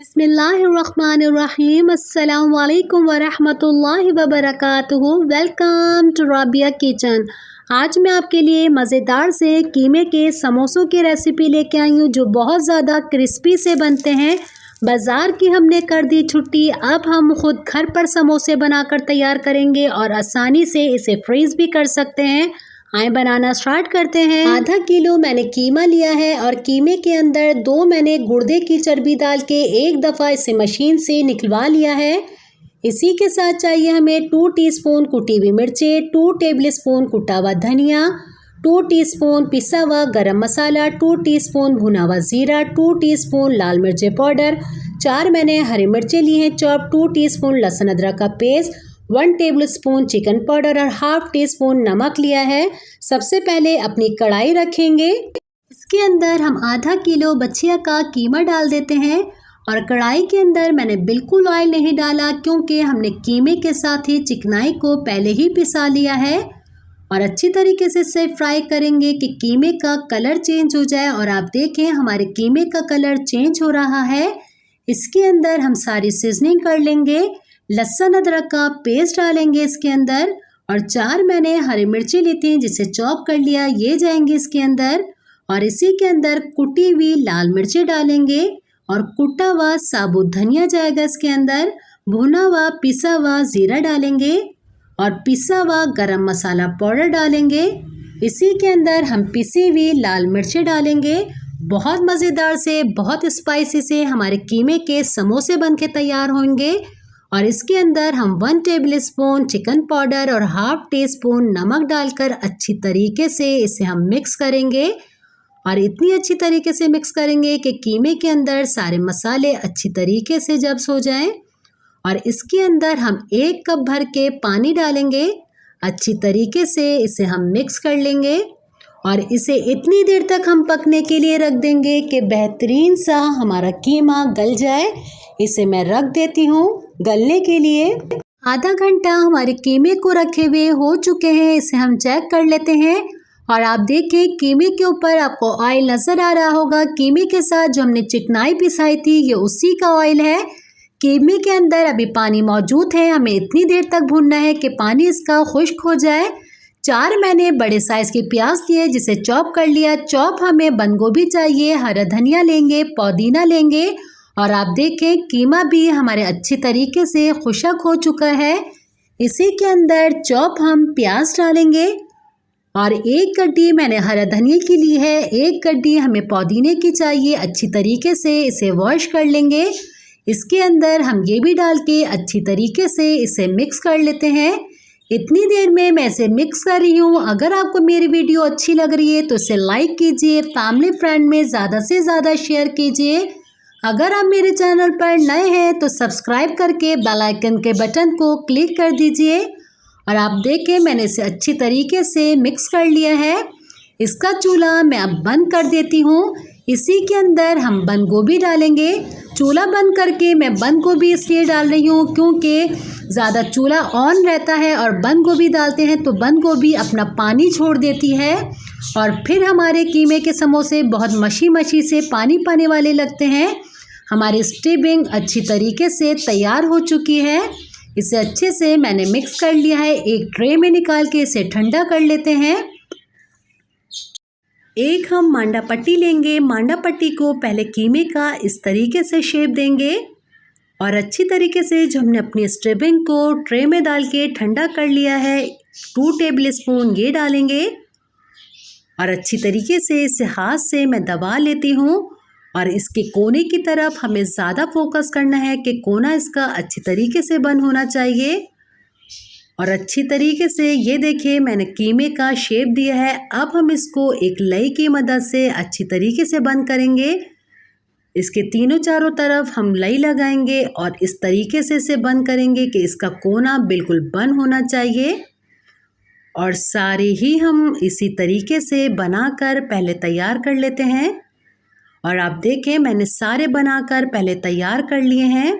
बिस्मिल्लाहिर्रहमानिर्रहीम अस्सलाम वालेकुम वरहमतुल्लाहि वबरकातुहू। Welcome to Rabia kitchen. आज मैं आपके लिए मज़ेदार से कीमे के समोसों की रेसिपी लेके आई हूँ जो बहुत ज़्यादा क्रिस्पी से बनते हैं। बाज़ार की हमने कर दी छुट्टी, अब हम खुद घर पर समोसे बनाकर तैयार करेंगे और आसानी से इसे फ्रीज़ भी कर सकते हैं। आए बनाना स्टार्ट करते हैं। आधा किलो मैंने कीमा लिया है और कीमे के अंदर 2 मैंने गुर्दे की चर्बी डाल के एक दफ़ा इसे मशीन से निकलवा लिया है। इसी के साथ चाहिए हमें 2 टीस्पून कुटी हुई मिर्चें, 2 टेबलस्पून कुटा हुआ धनिया, 2 टीस्पून पिसा हुआ गरम मसाला, 2 टीस्पून भुना हुआ ज़ीरा, 2 टीस्पून लाल मिर्च पाउडर, 4 मैंने हरी मिर्चें ली हैं चॉप, 2 टीस्पून लहसुन अदरक का पेस्ट, 1 टेबलस्पून चिकन पाउडर और हाफ टी स्पून नमक लिया है। सबसे पहले अपनी कढ़ाई रखेंगे, इसके अंदर हम आधा किलो बछिया का कीमा डाल देते हैं और कढ़ाई के अंदर मैंने बिल्कुल ऑयल नहीं डाला क्योंकि हमने कीमे के साथ ही चिकनाई को पहले ही पिसा लिया है और अच्छी तरीके से इसे फ्राई करेंगे कि कीमे का कलर चेंज हो जाए। और आप देखें हमारे कीमे का कलर चेंज हो रहा है। इसके अंदर हम सारी सीजनिंग कर लेंगे, लहसुन अदरक का पेस्ट डालेंगे इसके अंदर और 4 मैंने हरी मिर्ची ली थी जिसे चॉप कर लिया, ये जाएंगे इसके अंदर और इसी के अंदर कुटी हुई लाल मिर्ची डालेंगे और कुटा हुआ साबुत धनिया जाएगा इसके अंदर, भुना हुआ पिसा हुआ ज़ीरा डालेंगे और पिसा हुआ गरम मसाला पाउडर डालेंगे। इसी के अंदर हम पिसी हुई लाल मिर्ची डालेंगे। बहुत मज़ेदार से बहुत स्पाइसी से हमारे कीमे के समोसे बन के तैयार होंगे और इसके अंदर हम 1 टेबलस्पून चिकन पाउडर और हाफ टी स्पून नमक डालकर अच्छी तरीके से इसे हम मिक्स करेंगे और इतनी अच्छी तरीके से मिक्स करेंगे कि कीमे के अंदर सारे मसाले अच्छी तरीके से जब्स हो जाएं और इसके अंदर हम 1 कप भर के पानी डालेंगे। अच्छी तरीके से इसे हम मिक्स कर लेंगे और इसे इतनी देर तक हम पकने के लिए रख देंगे कि बेहतरीन सा हमारा कीमा गल जाए। इसे मैं रख देती हूँ गलने के लिए। आधा घंटा हमारे कीमे को रखे हुए हो चुके हैं, इसे हम चेक कर लेते हैं और आप देखें कीमे के ऊपर आपको ऑयल नज़र आ रहा होगा। कीमे के साथ जो हमने चिकनाई पिसाई थी ये उसी का ऑयल है। कीमे के अंदर अभी पानी मौजूद है, हमें इतनी देर तक भूनना है कि पानी इसका खुश्क हो जाए। 4 मैंने बड़े साइज़ के प्याज लिए जिसे चॉप कर लिया। चॉप हमें बंद गोभी चाहिए, हरा धनिया लेंगे, पुदीना लेंगे और आप देखें कीमा भी हमारे अच्छी तरीके से खुशक हो चुका है। इसी के अंदर चॉप हम प्याज डालेंगे और 1 गड्डी मैंने हरा धनिया की ली है, 1 गड्डी हमें पुदीने की चाहिए। अच्छी तरीके से इसे वॉश कर लेंगे। इसके अंदर हम ये भी डाल के अच्छी तरीके से इसे मिक्स कर लेते हैं। इतनी देर में मैं इसे मिक्स कर रही हूँ। अगर आपको मेरी वीडियो अच्छी लग रही है तो इसे लाइक कीजिए, फैमिली फ्रेंड में ज़्यादा से ज़्यादा शेयर कीजिए। अगर आप मेरे चैनल पर नए हैं तो सब्सक्राइब करके बेल आइकन के बटन को क्लिक कर दीजिए और आप देखें मैंने इसे अच्छी तरीके से मिक्स कर लिया है। इसका चूल्हा मैं अब बंद कर देती हूँ। इसी के अंदर हम बंद गोभी डालेंगे। चूल्हा बंद करके मैं बंद गोभी इसलिए डाल रही हूँ क्योंकि ज़्यादा चूल्हा ऑन रहता है और बंद गोभी डालते हैं तो बंद गोभी अपना पानी छोड़ देती है और फिर हमारे कीमे के समोसे बहुत मशी मशी से पानी पानी वाले लगते हैं। हमारी स्टफिंग अच्छी तरीके से तैयार हो चुकी है। इसे अच्छे से मैंने मिक्स कर लिया है। एक ट्रे में निकाल के इसे ठंडा कर लेते हैं। एक हम मांडा पट्टी लेंगे। मांडा पट्टी को पहले कीमे का इस तरीके से शेप देंगे और अच्छी तरीके से जो हमने अपनी स्टफिंग को ट्रे में डाल के ठंडा कर लिया है 2 टेबलस्पून ये डालेंगे और अच्छी तरीके से इसे हाथ से मैं दबा लेती हूँ और इसके कोने की तरफ हमें ज़्यादा फोकस करना है कि कोना इसका अच्छी तरीके से बंद होना चाहिए और अच्छी तरीके से ये देखिए मैंने कीमे का शेप दिया है। अब हम इसको एक लई की मदद से अच्छी तरीके से बंद करेंगे। इसके तीनों चारों तरफ हम लई लगाएंगे और इस तरीके से इसे बंद करेंगे कि इसका कोना बिल्कुल बंद होना चाहिए और सारे ही हम इसी तरीके से बनाकर पहले तैयार कर लेते हैं और आप देखें मैंने सारे बनाकर पहले तैयार कर लिए हैं।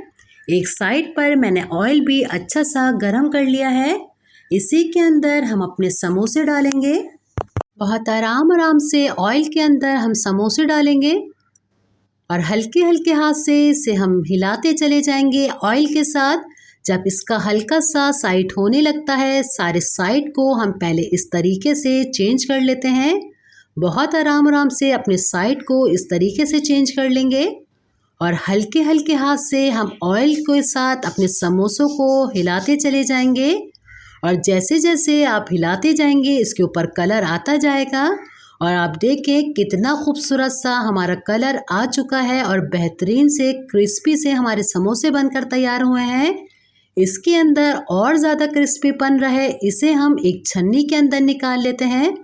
एक साइड पर मैंने ऑयल भी अच्छा सा गरम कर लिया है। इसी के अंदर हम अपने समोसे डालेंगे। बहुत आराम से ऑयल के अंदर हम समोसे डालेंगे और हल्के हल्के हाथ से इसे हम हिलाते चले जाएंगे ऑयल के साथ। जब इसका हल्का सा साइड होने लगता है, सारे साइड को हम पहले इस तरीके से चेंज कर लेते हैं। बहुत आराम आराम से अपने साइड को इस तरीके से चेंज कर लेंगे और हल्के हल्के हाथ से हम ऑयल के साथ अपने समोसों को हिलाते चले जाएंगे। और जैसे जैसे आप हिलाते जाएंगे इसके ऊपर कलर आता जाएगा और आप देखें कितना खूबसूरत सा हमारा कलर आ चुका है और बेहतरीन से क्रिस्पी से हमारे समोसे बनकर तैयार हुए हैं। इसके अंदर और ज़्यादा क्रिस्पीपन रहे, इसे हम एक छन्नी के अंदर निकाल लेते हैं।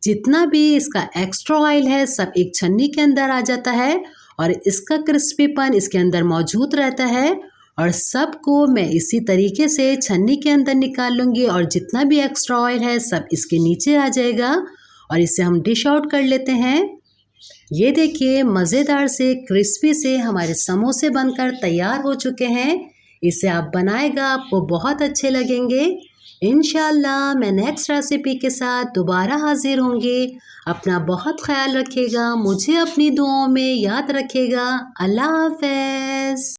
जितना भी इसका एक्स्ट्रा ऑयल है सब एक छन्नी के अंदर आ जाता है और इसका क्रिस्पीपन इसके अंदर मौजूद रहता है। और सबको मैं इसी तरीके से छन्नी के अंदर निकाल लूँगी और जितना भी एक्स्ट्रा ऑयल है सब इसके नीचे आ जाएगा और इसे हम डिश आउट कर लेते हैं। ये देखिए मज़ेदार से क्रिस्पी से हमारे समोसे बनकर तैयार हो चुके हैं। इसे आप बनाएगा आपको बहुत अच्छे लगेंगे। इंशाल्लाह मैं नेक्स्ट रेसिपी के साथ दोबारा हाजिर होंगी। अपना बहुत ख्याल रखिएगा, मुझे अपनी दुआओं में याद रखिएगा। अल्लाह हाफ़िज़।